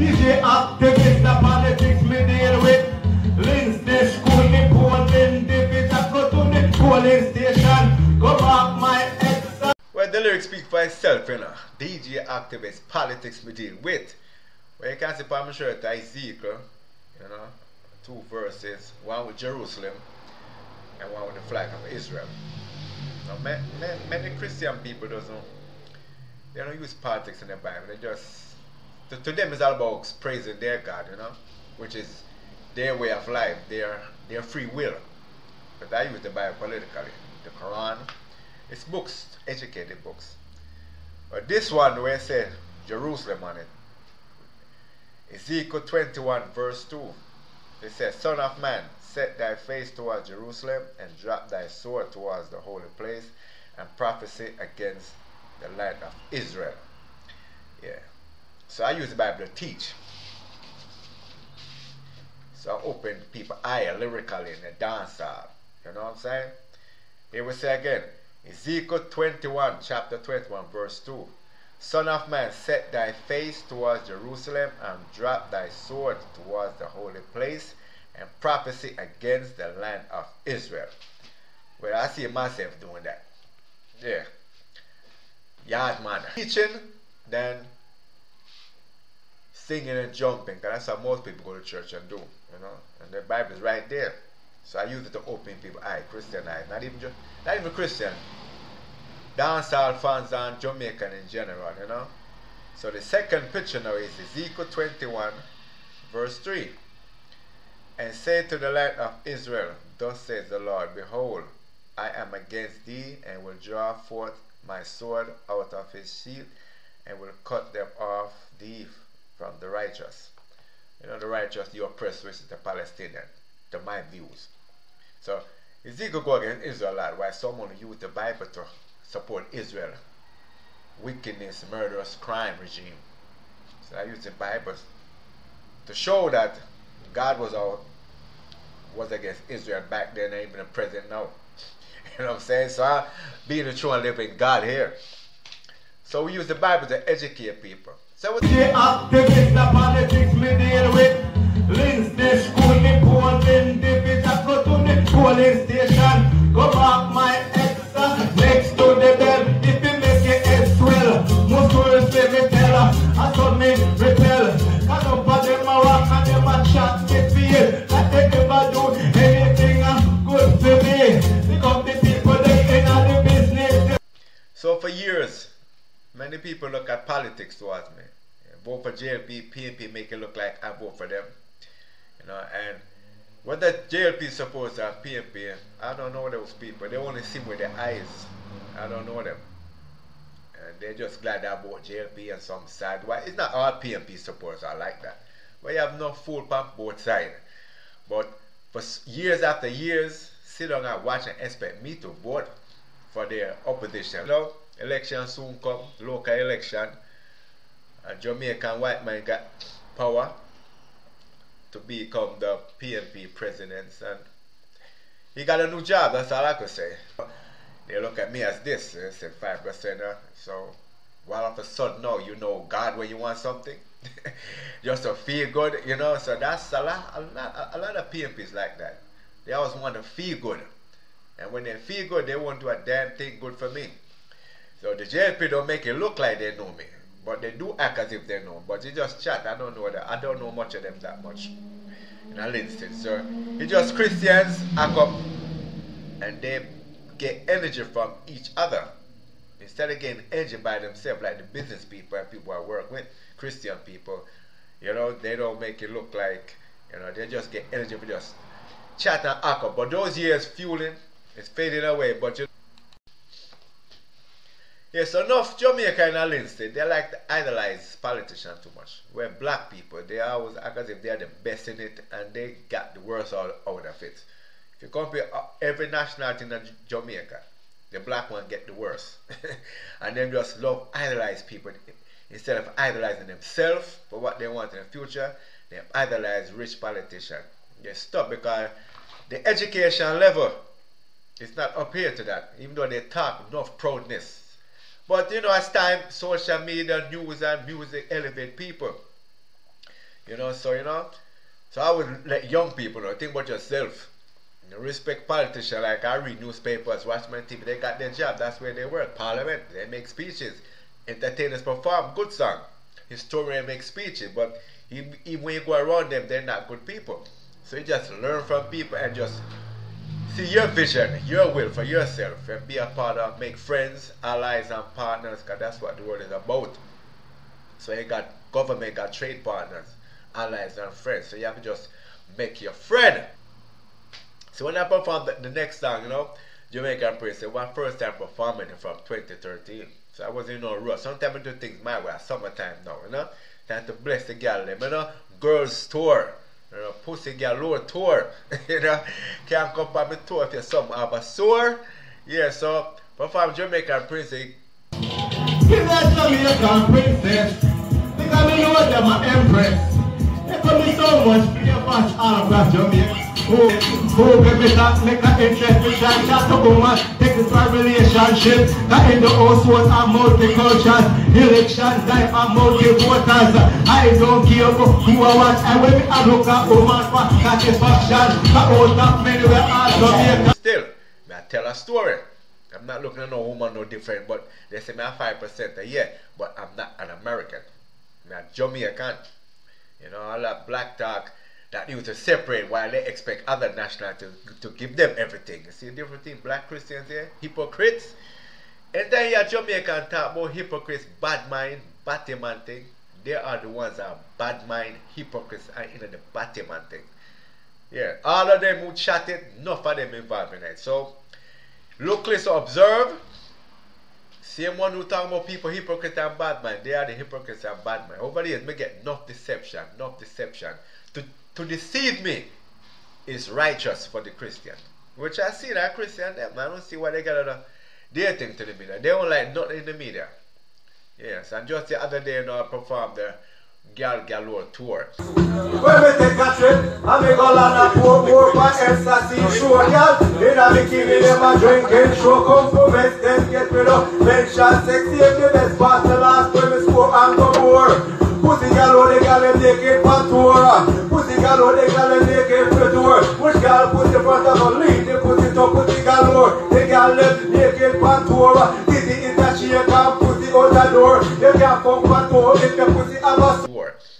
DJ activist, the politics me deal with. Linstead school, the polling division, go to the polling station. Go back my ex. Well, the lyrics speak for itself, you know. DJ activist, politics me deal with. Well, you can see on my shirt, Ezekiel, you know, 2 verses, one with Jerusalem and one with the flag of Israel. Now, many Christian people they don't use politics in the Bible. They just, to them it's all about praising their God, you know, which is their way of life, their free will. But I use the Bible politically. The Quran, it's books, educated books. But this one where it said Jerusalem on it, Ezekiel 21 verse 2, it says, Son of man, set thy face towards Jerusalem and drop thy sword towards the holy place and prophesy against the land of Israel. Yeah. So I use the Bible to teach. So I open people's eye lyrically in the dance hall. You know what I'm saying? Here we say again, Ezekiel 21, chapter 21, verse 2. Son of man, set thy face towards Jerusalem and drop thy sword towards the holy place and prophesy against the land of Israel. Well, I see myself doing that. Yeah. Yard man. Teaching, then singing and jumping, because that's how most people go to church and do, you know. And the Bible is right there. So I use it to open people's eyes, Christian eyes, not even Christian. Dancehall fans and Jamaican in general, you know. So the second picture now is Ezekiel 21, verse 3. And say to the land of Israel, thus says the Lord, behold, I am against thee, and will draw forth my sword out of his sheath, and will cut them off thee from the righteous. You know, the righteous, the oppressed, which is the Palestinian, to my views. So Ezekiel go against Israel a lot, while someone use the Bible to support Israel, wickedness, murderous, crime regime. So I use the Bible to show that God was against Israel back then, and even the present now. You know what I'm saying? So I being a true and living God here. So we use the Bible to educate people. So DJ activist, the politics me deal with. Linstead school, the polling division, go to the polling station. Go back my ex next to the bell. If you make your head swell, most words say me tell her, I told me repel. Cause up for them a walk and them a chat me feel. That they never do anything good for me. Because the people they in the business. So for years, many people look at politics towards me. Vote for JLP, PNP, make it look like I vote for them. You know, and what that JLP supposed to have, PNP, I don't know those people. They only see me with their eyes. I don't know them. And they're just glad I vote JLP and some side. Why? It's not all PNP supporters are like that. But you have no fool on both sides. But for years after years, sit down and watch and expect me to vote for their opposition. You know, election soon come, local election. A Jamaican white man got power to become the PNP president, and he got a new job. That's all I could say. They look at me as this, they say 5%. So all of a sudden now you know God when you want something, just to feel good, you know. So that's a lot of PNPs like that. They always want to feel good, and when they feel good, they won't do a damn thing good for me. So the JLP don't make it look like they know me. But they do act as if they know. But you just chat. I don't know that. I don't know much of them that much. In a Linstead. So it's just Christians act up and they get energy from each other. Instead of getting energy by themselves, like the business people and people I work with, Christian people, you know, they don't make it look like, you know, they just get energy for just chat and act up. But those years fueling, it's fading away. But you yes, enough Jamaica and Linstead, they like to idolize politicians too much. Where black people, they always act as if they're the best in it and they got the worst out of it. If you compare every nationality in Jamaica, the black one get the worst. And them just love idolize people. Instead of idolizing themselves for what they want in the future, they idolize rich politicians. They stop because the education level is not up here to that, even though they talk enough proudness. But you know, as time, social media, news and music elevate people. You know, so so I would let young people know, think about yourself. You know, respect politicians. Like I read newspapers, watch my TV, they got their job, that's where they work. Parliament, they make speeches. Entertainers perform good song. Historians make speeches, but even when you go around them, they're not good people. So you just learn from people and just see your vision, your will for yourself, and be a part of, make friends, allies, and partners, because that's what the world is about. So you got government, got trade partners, allies, and friends. So you have to just make your friend. So when I performed the next song, Jamaican Praise, it was my first time performing it from 2013. So I wasn't in no rush. Sometimes I do things my way, summertime now, Time to bless the girl, girls tour. Pussy galore tour. Can't come by me tour if you're some have a sore. Yeah, so perform Jamaican Princess. Give that Jamaican princess. Because me know them an empress. They come me so much fear fast all across Jamaica. Who get me talk, make an interest, me try chat to woman, take this for relationship. That in the household are multicultural, elections life are multi-voters. I don't care who I watch, and when I look at woman for satisfaction, I own that many where I Jamaica. Still, I tell a story. I'm not looking at no woman no different, but they say me a 5% a year, but I'm not an American. I'm a Jamaican. All that black talk that used to separate while they expect other nationalities to give them everything. You see the difference between black Christians here? Hypocrites. And then you Jamaican talk about hypocrites, bad mind, batty man thing. They are the ones that are bad mind, hypocrites, and in the batty man thing. Yeah, all of them who chatted, enough of them involved in it. So, look, listen, observe. Same one who talk about people, hypocrites and bad mind. They are the hypocrites and bad mind. Over the years, me get enough deception. To deceive me is righteous for the Christian. Which I see that Christian them. I don't see why they got their thing to the media. They don't like nothing in the media. Yes, and just the other day I performed the Galore tour. When we take a trip, I make a lot of more for ecstasy, sure, girl. In a bikini, them a drinking, show come from West End, get rid of mention sexy, if the best part the last when we score and go more. Pussy galore, they got them naked on tour. Pussy galore, they got them naked for tour. Which girl pussy front of a lead, they pussy top pussy galore. They got them naked on tour. Dizzy is that she can't pussy out the door. They can't come on tour if the pussy have a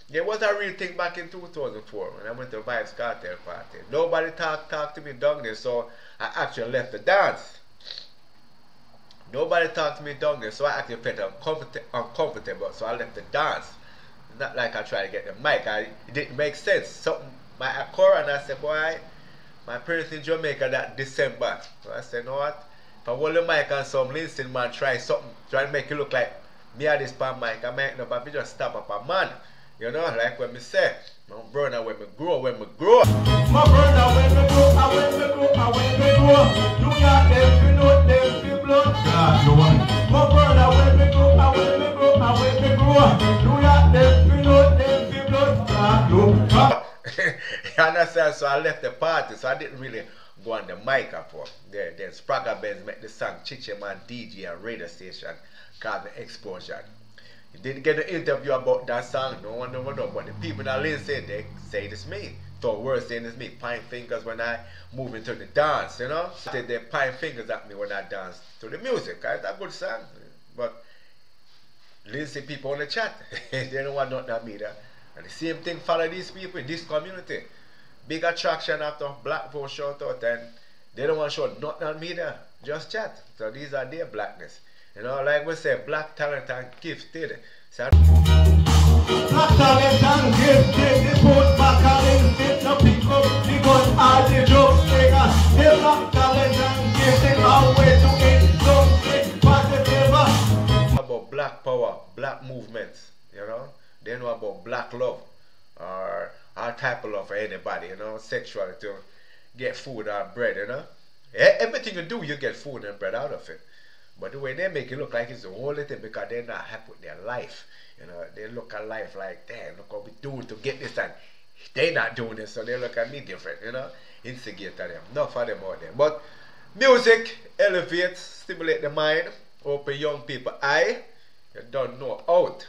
there was a real thing back in 2004 when I went to Vibes Cartel party. Nobody talked to me down there, so I actually left the dance. Nobody talked to me down there, so I actually felt uncomfortable, so I left the dance. Not like I tried to get the mic. It didn't make sense. Something might occur, and I said, boy, my parents in Jamaica that December. So I said, you know what? If I hold the mic and some Linstead man try something, try to make it look like me at this pan mic, I might not, but we just stop up a man. Like when me say, my brother when me grow. My brother when me grow, when me grow. You got them, you know them, you blood. My brother when me grow, when me grow. You got them, you know them, you blood. You understand? So I left the party, so I didn't really go on the mic up for. Then Spragga Benz make the song Chiche Man DJ and radio station called The Explosion. You didn't get an interview about that song, no one know, but the people that Linstead, they say it's me. So words saying it's me, pine fingers when I move into the dance, They pine fingers at me when I dance to the music, it's a good song. But Linstead people on the chat, they don't want nothing of me there. And the same thing follow these people in this community. Big attraction after black vote shout out, and they don't want to show nothing on me there, just chat. So these are their blackness. Like we say, black talent and gifted. So black talent and gifted, they put back and Linstead, no pick up, the gun are the jokes maker. They black talent and gifted, our way to end something positive. About black power, black movements, They know about black love, or all type of love for anybody, sexuality, to get food or bread, Everything you do, you get food and bread out of it. But the way they make it look like it's the only thing, because they're not happy with their life. They look at life like, damn, look what we doing to get this, and they're not doing it, so they look at me different, Instigate them. Enough for them out there. But music elevates, stimulate the mind, open young people eye. You don't know out.